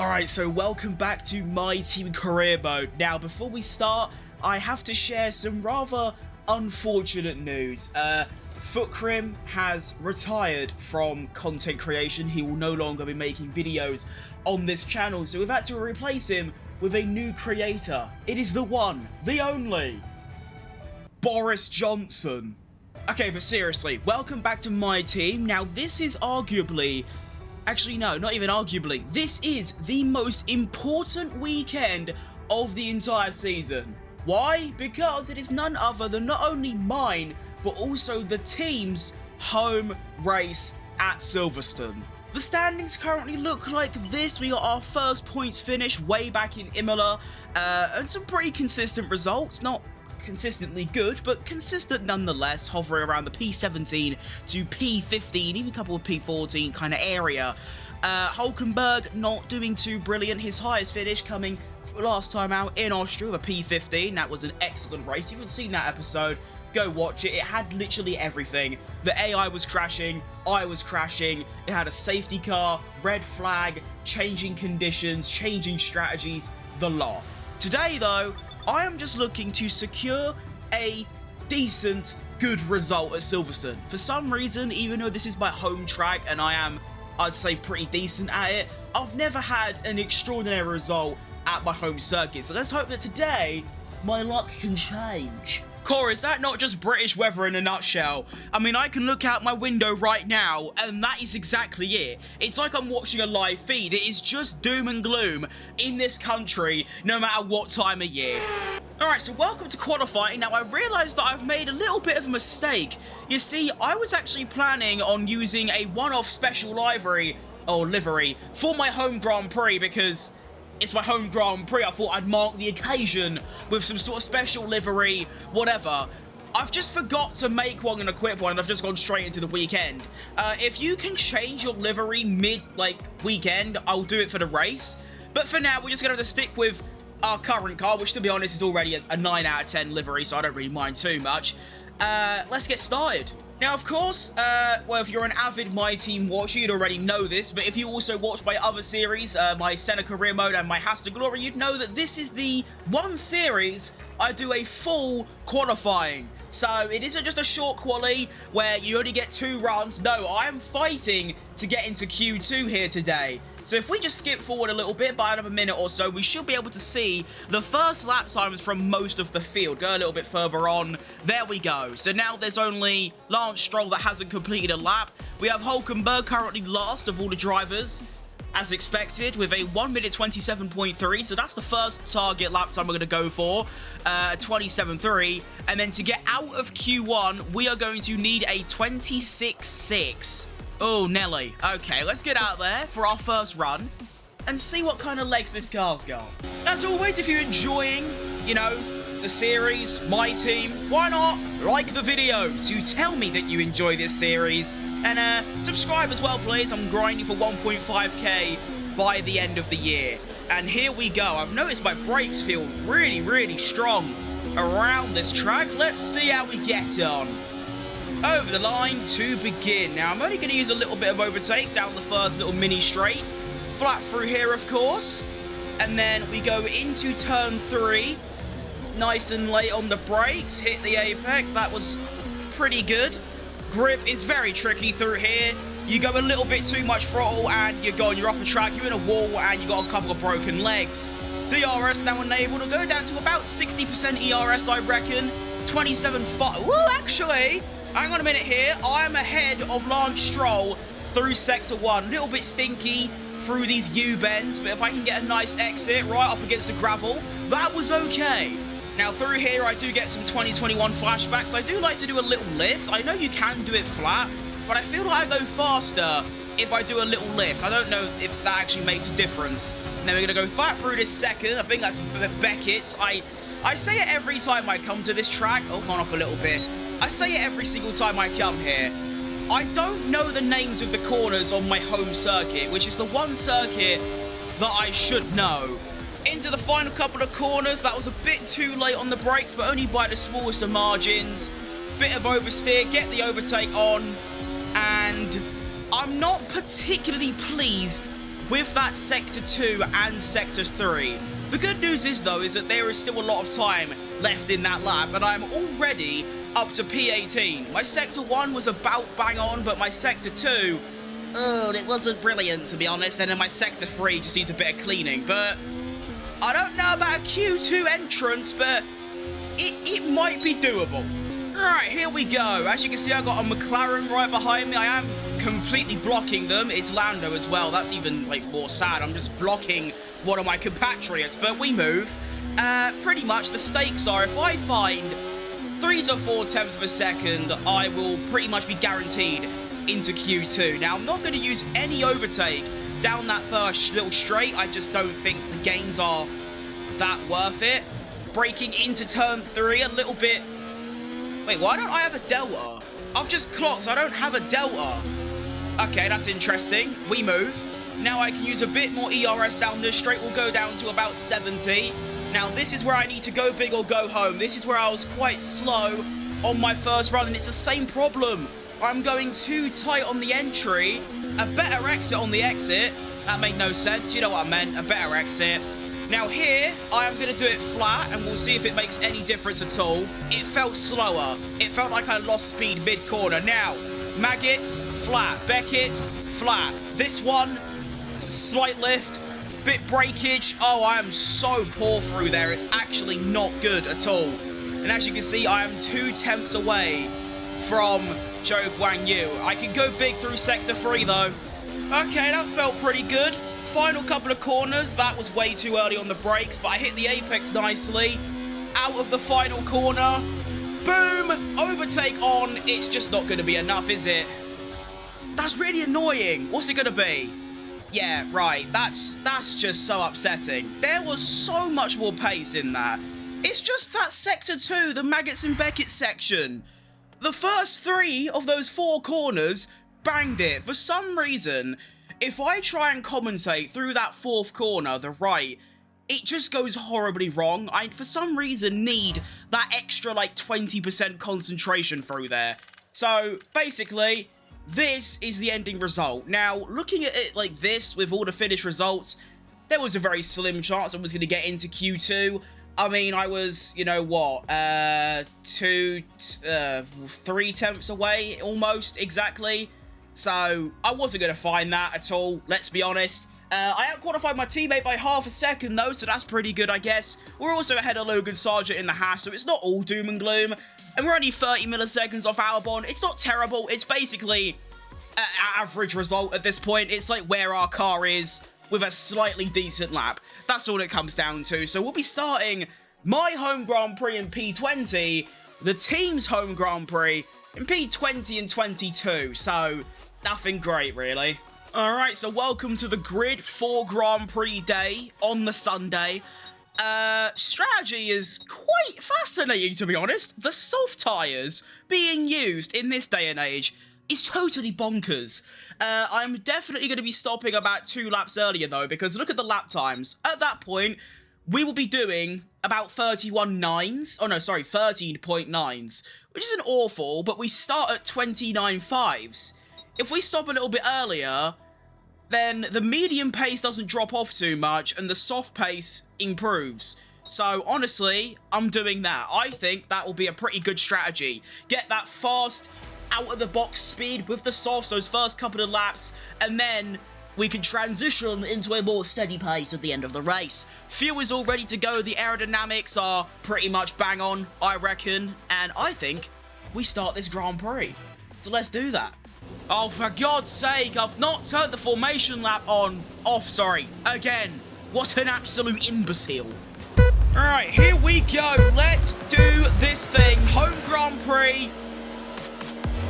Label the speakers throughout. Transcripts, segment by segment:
Speaker 1: Alright, so welcome back to my team career mode. Now, before we start, I have to share some rather unfortunate news. Footcrim has retired from content creation. He will no longer be making videos on this channel, so we've had to replace him with a new creator. It is the one, the only, Boris Johnson. Okay, but seriously, welcome back to my team. Now, this is arguably... Actually, no, not even arguably. This is the most important weekend of the entire season. Why? Because it is none other than not only mine, but also the team's home race at Silverstone. The standings currently look like this. We got our first points finish way back in Imola, and some pretty consistent results. Not consistently good, but consistent nonetheless, hovering around the P17 to P15, even a couple of P14 kind of area. Hulkenberg not doing too brilliant. His highest finish coming last time out in Austria with a P15. That was an excellent race. If you haven't seen that episode, go watch it. It had literally everything. The AI was crashing, I was crashing, it had a safety car, red flag, changing conditions, changing strategies, the lot. Today though, I am just looking to secure a decent, good result at Silverstone. For some reason, even though this is my home track and I am, I'd say, pretty decent at it, I've never had an extraordinary result at my home circuit. So let's hope that today, my luck can change. Core, is that not just British weather in a nutshell? I mean, I can look out my window right now, and that is exactly it. It's like I'm watching a live feed. It is just doom and gloom in this country, no matter what time of year. Alright, so welcome to qualifying. Now, I realised that I've made a little bit of a mistake. You see, I was actually planning on using a one-off special livery for my home Grand Prix because... it's my home Grand Prix. I thought I'd mark the occasion with some sort of special livery, whatever. I've just forgot to make one and equip one, and I've just gone straight into the weekend. If you can change your livery mid-weekend, I'll do it for the race. But for now, we're just going to stick with our current car, which, to be honest, is already a 9 out of 10 livery, so I don't really mind too much. Let's get started. Now, of course, well, if you're an avid My Team watcher, you'd already know this, but if you also watch my other series, my Senna Career Mode and my Has to Glory, you'd know that this is the one series I do a full qualifying. So it isn't just a short quali where you only get 2 runs. No, I am fighting to get into Q2 here today. So if we just skip forward a little bit, by another minute or so, we should be able to see the first lap times from most of the field. Go a little bit further on. There we go. So now there's only Lance Stroll that hasn't completed a lap. We have Hulkenberg currently last of all the drivers, as expected, with a 1 minute 27.3. So that's the first target lap time we're going to go for, 27.3. And then to get out of Q1, we are going to need a 26.6. Oh, Nelly. Okay, let's get out there for our first run and see what kind of legs this car's got. As always, if you're enjoying, you know, the series, my team, why not like the video to tell me that you enjoy this series, and subscribe as well, please. I'm grinding for 1.5k by the end of the year. And here we go. I've noticed my brakes feel really, really strong around this track. Let's see how we get on. Over the line to begin. Now, I'm only going to use a little bit of overtake down the first little mini straight. Flat through here, of course. And then we go into turn 3. Nice and late on the brakes. Hit the apex. That was pretty good. Grip is very tricky through here. You go a little bit too much throttle and you're gone. You're off the track. You're in a wall and you got a couple of broken legs. DRS now enabled. It'll go down to about 60% ERS, I reckon. 27.5. Woo, actually... hang on a minute here. I am ahead of Lance Stroll through Sector 1. A little bit stinky through these U-bends, but if I can get a nice exit right up against the gravel, that was okay. Now, through here, I do get some 2021 flashbacks. I do like to do a little lift. I know you can do it flat, but I feel like I go faster if I do a little lift. I don't know if that actually makes a difference. And then we're going to go flat through this second. I think that's Beckett's. I say it every time I come to this track. Oh, gone off a little bit. I say it every single time I come here. I don't know the names of the corners on my home circuit, which is the one circuit that I should know. Into the final couple of corners. That was a bit too late on the brakes, but only by the smallest of margins. Bit of oversteer, get the overtake on, and I'm not particularly pleased with that Sector 2 and Sector 3. The good news is, though, is that there is still a lot of time left in that lap, and I'm already up to P18. My Sector 1 was about bang on, but my Sector 2, it wasn't brilliant, to be honest, and then my Sector 3 just needs a bit of cleaning, but I don't know about a Q2 entrance, but it might be doable. Alright, here we go. As you can see, I got a McLaren right behind me. I am completely blocking them. It's Lando as well. That's even, like, more sad. I'm just blocking one of my compatriots, but we move. Pretty much the stakes are, if I find 3 to 4 tenths of a second, I will pretty much be guaranteed into Q2. Now, I'm not going to use any overtake down that first little straight. I just don't think the gains are that worth it. Braking into turn 3 a little bit. Wait, why don't I have a delta? I've just clocked, I don't have a delta. Okay, that's interesting. We move. Now I can use a bit more ERS down this straight. We'll go down to about 70. Now, this is where I need to go big or go home. This is where I was quite slow on my first run, and it's the same problem. I'm going too tight on the entry. A better exit on the exit. That made no sense. You know what I meant. A better exit. Now here, I am going to do it flat, and we'll see if it makes any difference at all. It felt slower. It felt like I lost speed mid-corner. Now, Maggots, flat. Beckett's, flat. This one, slight lift, bit breakage. Oh, I am so poor through there. It's actually not good at all. And as you can see, I am 2 tenths away from Zhou Guanyu. I can go big through Sector 3, though. Okay, that felt pretty good. Final couple of corners, that was way too early on the brakes, but I hit the apex nicely. Out of the final corner. Boom! Overtake on. It's just not going to be enough, is it? That's really annoying. What's it going to be? Yeah, right. That's just so upsetting. There was so much more pace in that. It's just that Sector 2, the Maggots and Beckett section. The first 3 of those 4 corners banged it. For some reason, if I try and commentate through that 4th corner, the right, it just goes horribly wrong. I, for some reason, need that extra, like, 20% concentration through there. So, basically, this is the ending result. Now, looking at it like this, with all the finished results, there was a very slim chance I was going to get into Q2. I mean, I was, you know what, 3 tenths away, almost, exactly. So, I wasn't going to find that at all, let's be honest. I out-qualified my teammate by half a second, though, so that's pretty good, I guess. We're also ahead of Logan Sargent in the Haas, so it's not all doom and gloom. And we're only 30 milliseconds off Albon. It's not terrible. It's basically an average result at this point. It's like where our car is with a slightly decent lap. That's all it comes down to. So we'll be starting my home Grand Prix in P20, the team's home Grand Prix in P20 and 22. So nothing great, really. Alright, so welcome to the grid for Grand Prix Day on the Sunday. Strategy is quite fascinating, to be honest. The soft tyres being used in this day and age is totally bonkers. I'm definitely going to be stopping about 2 laps earlier, though, because look at the lap times. At that point, we will be doing about 13.9s, which isn't awful, but we start at 29.5s. If we stop a little bit earlier, then the medium pace doesn't drop off too much, and the soft pace improves. So, honestly, I'm doing that. I think that will be a pretty good strategy. Get that fast, out-of-the-box speed with the softs those first couple of laps, and then we can transition into a more steady pace at the end of the race. Fuel is all ready to go. The aerodynamics are pretty much bang on, I reckon, and I think we start this Grand Prix. So let's do that. Oh, for God's sake, I've not turned the formation lap off, again. What an absolute imbecile. Alright, here we go. Let's do this thing. Home Grand Prix.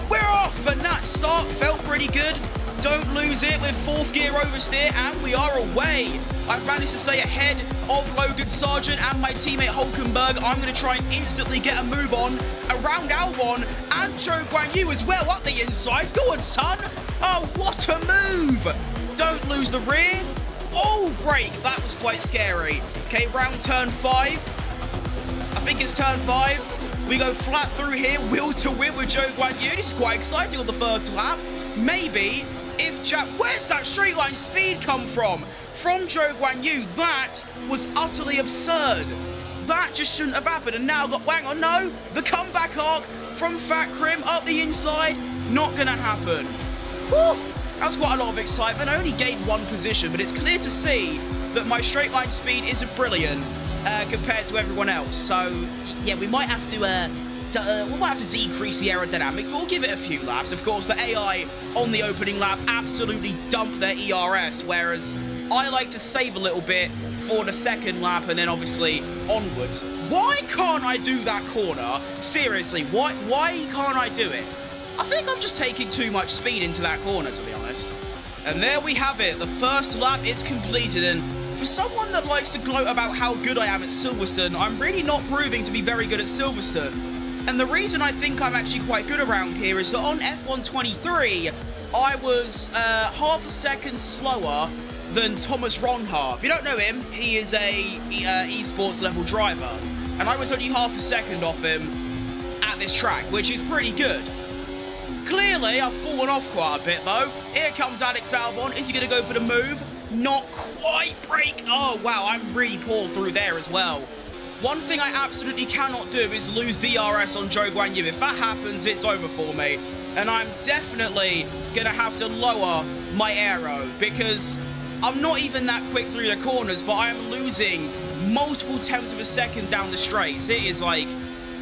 Speaker 1: We're off, and that start felt pretty good. Don't lose it with 4th gear oversteer, and we are away. I've managed to stay ahead of Logan Sargent and my teammate Hulkenberg. I'm going to try and instantly get a move on around Albon and Zhou Guanyu as well up the inside. Go on, son. Oh, what a move. Don't lose the rear. Oh, brake. That was quite scary. Okay, round turn 5. I think it's turn 5. We go flat through here, wheel to wheel with Zhou Guanyu. This is quite exciting on the first lap. Maybe if Where's that straight line speed come from? From Zhou Guanyu, that was utterly absurd. That just shouldn't have happened, and now hang on, no, the comeback arc from Fat Krim up the inside, not gonna happen. Whew, that was quite a lot of excitement. I only gained one position, but it's clear to see that my straight line speed isn't brilliant compared to everyone else. So yeah, we might have to decrease the aerodynamics, but we'll give it a few laps. Of course, the AI on the opening lap absolutely dumped their ERS, whereas I like to save a little bit for the second lap and then obviously onwards. Why can't I do that corner? Seriously, why can't I do it? I think I'm just taking too much speed into that corner, to be honest. And there we have it. The first lap is completed, and for someone that likes to gloat about how good I am at Silverstone, I'm really not proving to be very good at Silverstone. And the reason I think I'm actually quite good around here is that on F123, I was half a second slower than Thomas Ronha. If you don't know him, he is a esports level driver, and I was only half a second off him at this track, which is pretty good. Clearly, I've fallen off quite a bit though. Here comes Alex Albon. Is he going to go for the move? Not quite. Brake. Oh wow, I'm really poor through there as well. One thing I absolutely cannot do is lose DRS on Zhou Guanyu. If that happens, it's over for me, and I'm definitely going to have to lower my aero, because I'm not even that quick through the corners, but I am losing multiple tenths of a second down the straights. It is like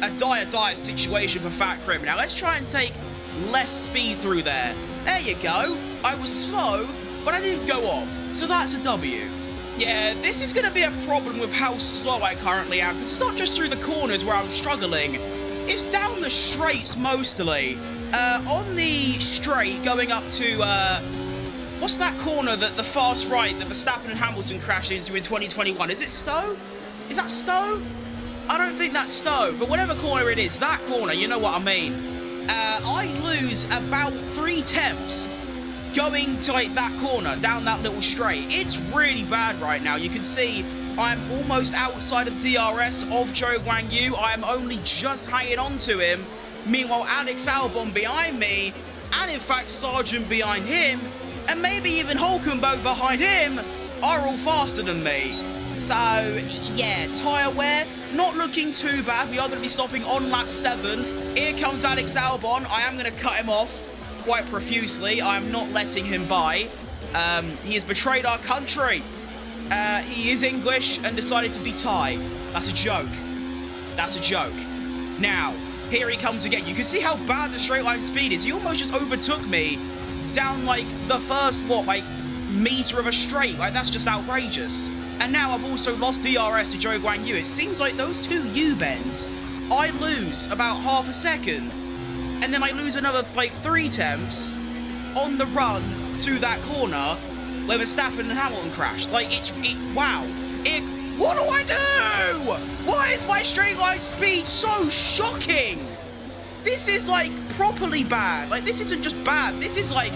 Speaker 1: a dire situation for Fat Krim. Now let's try and take less speed through there. There you go. I was slow, but I didn't go off, so that's a W. Yeah, this is going to be a problem with how slow I currently am, because it's not just through the corners where I'm struggling. It's down the straights mostly. On the straight going up to what's that corner that the fast right that Verstappen and Hamilton crashed into in 2021? Is it Stowe? Is that Stowe? I don't think that's Stowe, but whatever corner it is, that corner, you know what I mean. I lose about 3 tenths going to like that corner, down that little straight. It's really bad right now. You can see I'm almost outside of DRS of Zhou Guanyu. I am only just hanging on to him. Meanwhile, Alex Albon behind me, and in fact Sargent behind him, and maybe even Hulkenberg behind him, are all faster than me. So, yeah, tyre wear, not looking too bad. We are going to be stopping on lap 7. Here comes Alex Albon. I am going to cut him off quite profusely. I am not letting him by. He has betrayed our country. He is English and decided to be Thai. That's a joke. That's a joke. Now, here he comes again. You can see how bad the straight line speed is. He almost just overtook me down like the first, what, like meter of a straight. Like, that's just outrageous. And now I've also lost DRS to Zhou Guanyu. It seems like those two U-bends, I lose about half a second, and then I lose another like 3 tenths on the run to that corner where Verstappen and Hamilton crashed. Like, wow. What do I do? Why is my straight line speed so shocking? This is like properly bad. Like, this isn't just bad. This is like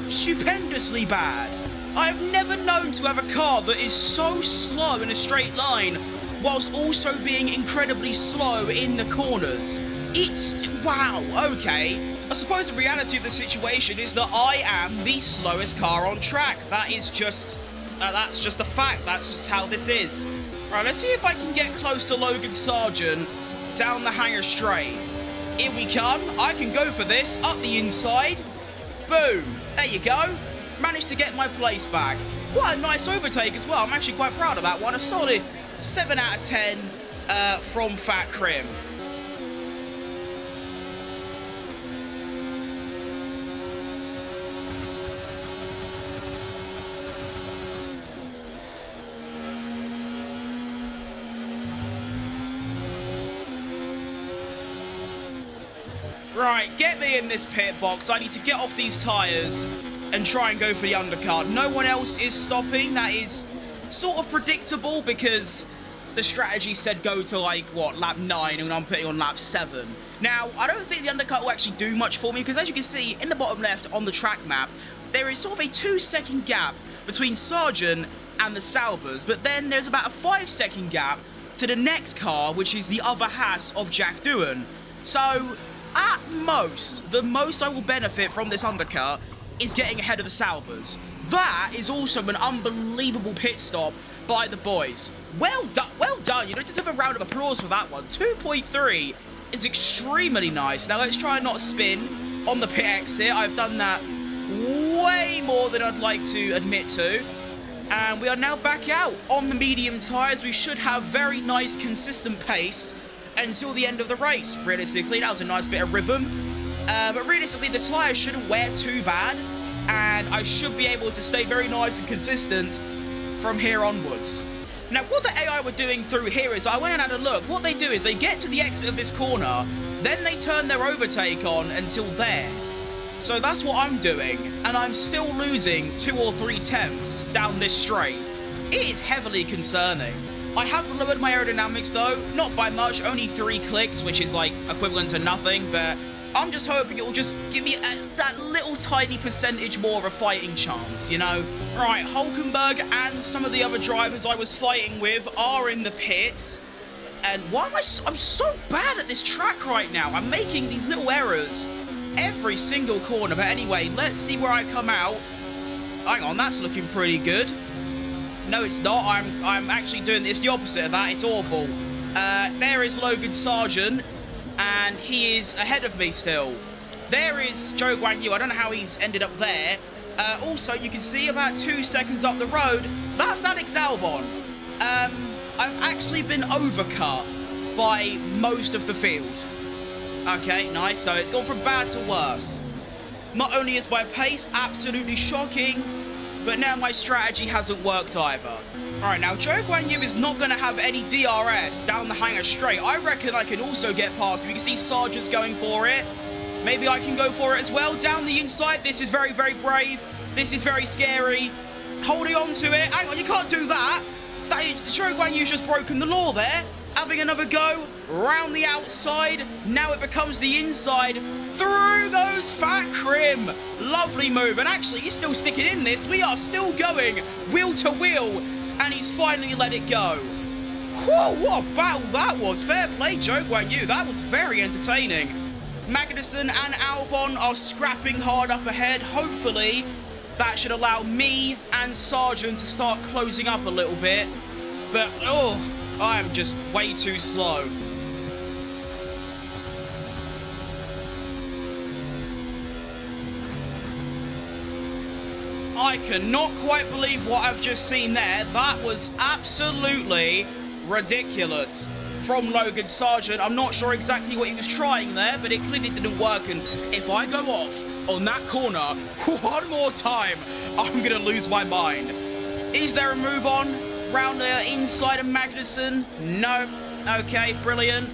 Speaker 1: stupendously bad. I've never known to have a car that is so slow in a straight line whilst also being incredibly slow in the corners. It's, wow, okay. I suppose the reality of the situation is that I am the slowest car on track. That is just, that's just a fact. That's just how this is. Right, let's see if I can get close to Logan Sargent down the hangar straight. Here we come. I can go for this, up the inside. Boom. There you go. Managed to get my place back. What a nice overtake as well. I'm actually quite proud of that one. A solid 7 out of 10 from Fat Krim. Right, get me in this pit box. I need to get off these tyres and try and go for the undercut. No one else is stopping. That is sort of predictable because the strategy said go to, like, what, lap 9, and I'm putting on lap 7. Now, I don't think the undercut will actually do much for me because, as you can see in the bottom left on the track map, there is sort of a 2-second gap between Sargent and the Saubers, but then there's about a 5-second gap to the next car, which is the other Haas of Jack Doohan. So, at most, the most I will benefit from this undercut is getting ahead of the Saubers. That is also an unbelievable pit stop by the boys. Well done. You know, deserve a round of applause for that one. 2.3 is extremely nice. Now let's try and not spin on the pit exit. I've done that way more than I'd like to admit to. And we are now back out on the medium tyres. We should have very nice, consistent pace until the end of the race. Realistically, that was a nice bit of rhythm. But realistically, the tyres shouldn't wear too bad. And I should be able to stay very nice and consistent from here onwards. Now, what the AI were doing through here is, I went and had a look. What they do is they get to the exit of this corner, then they turn their overtake on until there. So that's what I'm doing, and I'm still losing 2 or 3 tenths down this straight. It is heavily concerning. I have lowered my aerodynamics though, not by much, only 3 clicks, which is like equivalent to nothing, but I'm just hoping it will just give me that little tiny percentage more of a fighting chance, you know? Right, Hulkenberg and some of the other drivers I was fighting with are in the pits. And why am I'm so bad at this track right now? I'm making these little errors every single corner. But anyway, let's see where I come out. Hang on, that's looking pretty good. No, it's not. I'm actually doing this the opposite of that. It's awful. There is Logan Sargent, and he is ahead of me still. There is Zhou Guanyu. I don't know how he's ended up there. Also, you can see about 2 seconds up the road, that's Alex Albon. I've actually been overcut by most of the field. Okay, nice. So it's gone from bad to worse. Not only is my pace absolutely shocking, but now my strategy hasn't worked either. Alright, now Zhou Guanyu is not going to have any DRS down the hangar straight. I reckon I can also get past him. You can see Sargent's going for it. Maybe I can go for it as well. Down the inside, this is very, very brave. This is very scary. Holding on to it. Hang on, you can't do that. Zhou Guanyu's just broken the law there. Having another go. Round the outside. Now it becomes the inside. Through goes Fat Krim. Lovely move. And actually, he's still sticking in this. We are still going wheel to wheel. And he's finally let it go. Whoa, what a battle that was. Fair play, Zhou Guanyu. That was very entertaining. Magnussen and Albon are scrapping hard up ahead. Hopefully, that should allow me and Sargent to start closing up a little bit. But, oh, I am just way too slow. I cannot quite believe what I've just seen there. That was absolutely ridiculous from Logan Sargent. I'm not sure exactly what he was trying there, but it clearly didn't work. And if I go off on that corner one more time, I'm going to lose my mind. Is there a move on round the inside of Magnussen? No. Okay, brilliant.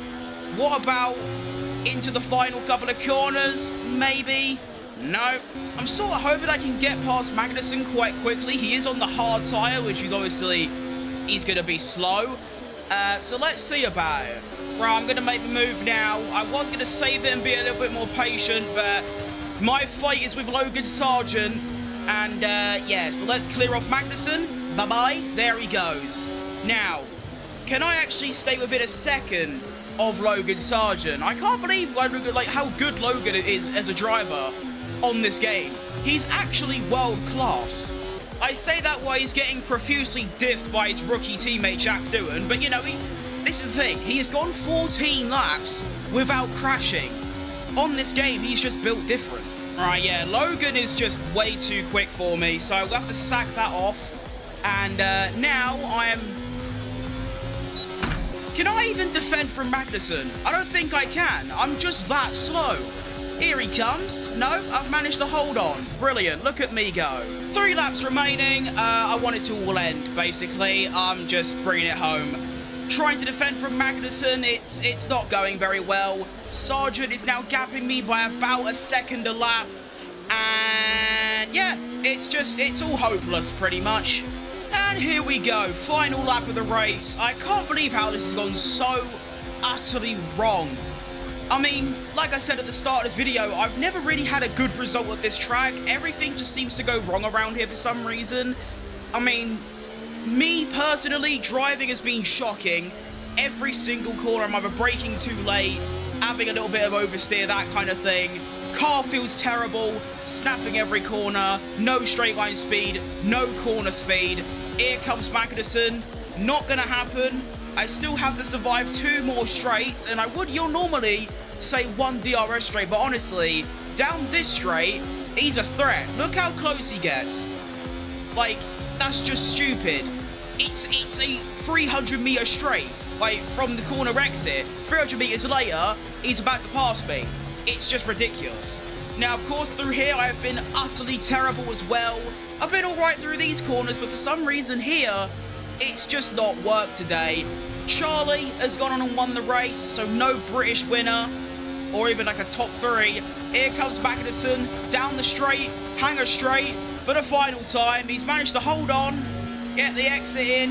Speaker 1: What about into the final couple of corners? Maybe. No. I'm sort of hoping I can get past Magnussen quite quickly. He is on the hard tyre, which is obviously, he's going to be slow. So let's see about it. Right, I'm going to make the move now. I was going to save it and be a little bit more patient, but my fight is with Logan Sargent. And, yeah, so let's clear off Magnussen. Bye-bye. There he goes. Now, can I actually stay within a second of Logan Sargent? I can't believe like how good Logan is as a driver on this game. He's actually world class. I say that while he's getting profusely diffed by his rookie teammate Jack Doohan, but you know, this is the thing, he has gone 14 laps without crashing. On this game, he's just built different. Right, yeah, Logan is just way too quick for me, so we'll have to sack that off. And now I am... Can I even defend from Magnussen? I don't think I can. I'm just that slow. Here he comes. No, I've managed to hold on. Brilliant. Look at me go. 3 laps remaining. I want it to all end, basically. I'm just bringing it home. Trying to defend from Magnussen. It's not going very well. Sargent is now gapping me by about a second a lap. And yeah, it's all hopeless, pretty much. And here we go. Final lap of the race. I can't believe how this has gone so utterly wrong. I mean, like I said at the start of this video, I've never really had a good result at this track. Everything just seems to go wrong around here for some reason. I mean, me personally, driving has been shocking. Every single corner I'm either braking too late, having a little bit of oversteer, that kind of thing. Car feels terrible, snapping every corner, no straight line speed, no corner speed. Here comes Magnussen, not gonna happen. I still have to survive 2 more straights, and you'll normally say 1 DRS straight, but honestly, down this straight, he's a threat. Look how close he gets. Like, that's just stupid. It's a 300-meter straight, like, from the corner exit. 300 meters later, he's about to pass me. It's just ridiculous. Now, of course, through here, I have been utterly terrible as well. I've been alright through these corners, but for some reason here, it's just not worked today. Charlie has gone on and won the race, so no British winner, or even like a top 3. Here comes Magnussen, down the straight, hanger straight, for the final time. He's managed to hold on, get the exit in.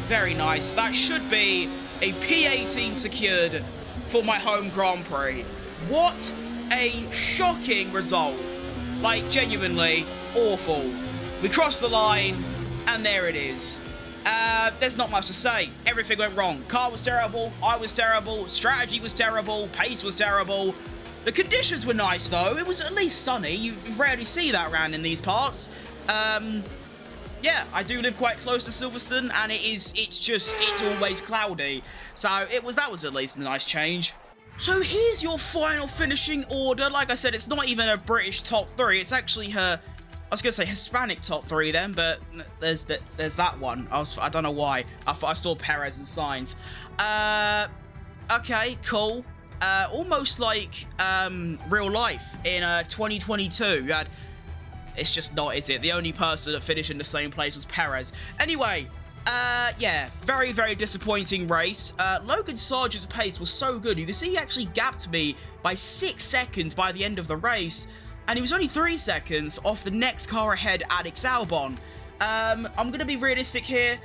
Speaker 1: Very nice. That should be a P18 secured for my home Grand Prix. What a shocking result. Like, genuinely awful. We crossed the line, and there it is. There's not much to say. Everything went wrong. Car was terrible, I was terrible, strategy was terrible, pace was terrible. The conditions were nice, though. It was at least sunny. You rarely see that around in these parts. Yeah, I do live quite close to Silverstone, and it's always cloudy. So that was at least a nice change. So here's your final finishing order. Like I said, it's not even a British top 3. It's actually her, I was going to say Hispanic top 3 then, but there's that one. I don't know why. I saw Perez and Sainz. Okay, cool. Almost like real life in 2022. You had, it's just not, is it? The only person that finished in the same place was Perez. Anyway, yeah, very, very disappointing race. Logan Sargent's pace was so good. You can see he actually gapped me by 6 seconds by the end of the race, and he was only 3 seconds off the next car ahead, Alex Albon. I'm going to be realistic here.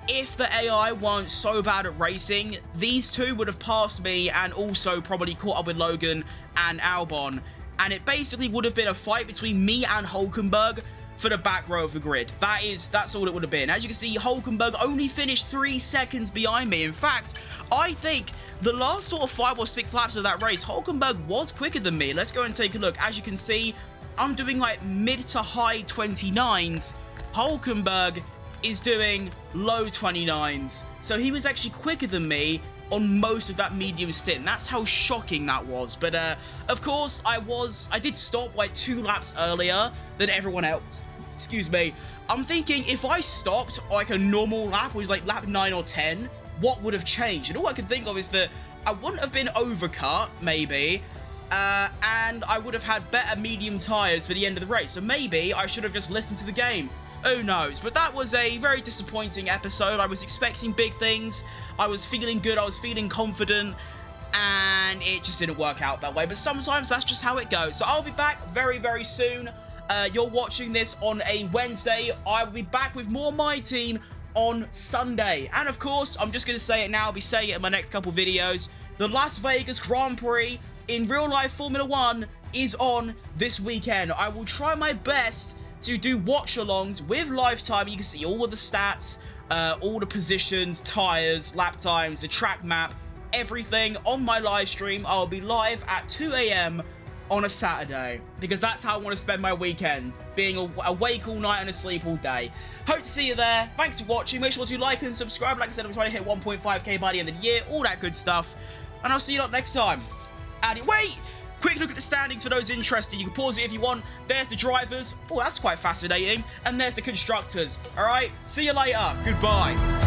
Speaker 1: If the AI weren't so bad at racing, these two would have passed me and also probably caught up with Logan and Albon. And it basically would have been a fight between me and Hulkenberg for the back row of the grid. That's all it would have been. As you can see, Hulkenberg only finished 3 seconds behind me. In fact, I think the last sort of 5 or 6 laps of that race, Hulkenberg was quicker than me. Let's go and take a look. As you can see, I'm doing like mid to high 29s. Hulkenberg is doing low 29s. So he was actually quicker than me on most of that medium stint. That's how shocking that was. But of course, I did stop like 2 laps earlier than everyone else. Excuse me. I'm thinking if I stopped like a normal lap, which was like lap 9 or 10, what would have changed? And all I can think of is that I wouldn't have been overcut, maybe, and I would have had better medium tyres for the end of the race. So maybe I should have just listened to the game. Who knows? But that was a very disappointing episode. I was expecting big things. I was feeling good. I was feeling confident. And it just didn't work out that way. But sometimes that's just how it goes. So I'll be back very, very soon. You're watching this on a Wednesday. I will be back with more My Team on Sunday. And of course, I'm just going to say it now. I'll be saying it in my next couple videos. The Las Vegas Grand Prix in real life Formula 1 is on this weekend. I will try my best to do watch-alongs with Lifetime. You can see all of the stats, all the positions, tyres, lap times, the track map, everything on my live stream. I'll be live at 2 AM on a Saturday, because that's how I want to spend my weekend, being awake all night and asleep all day. Hope to see you there. Thanks for watching. Make sure to like and subscribe. Like I said, I'm trying to hit 1.5k by the end of the year, all that good stuff. And I'll see you lot next time. And wait! Quick look at the standings for those interested. You can pause it if you want. There's the drivers. Oh, that's quite fascinating. And there's the constructors. All right, see you later. Goodbye.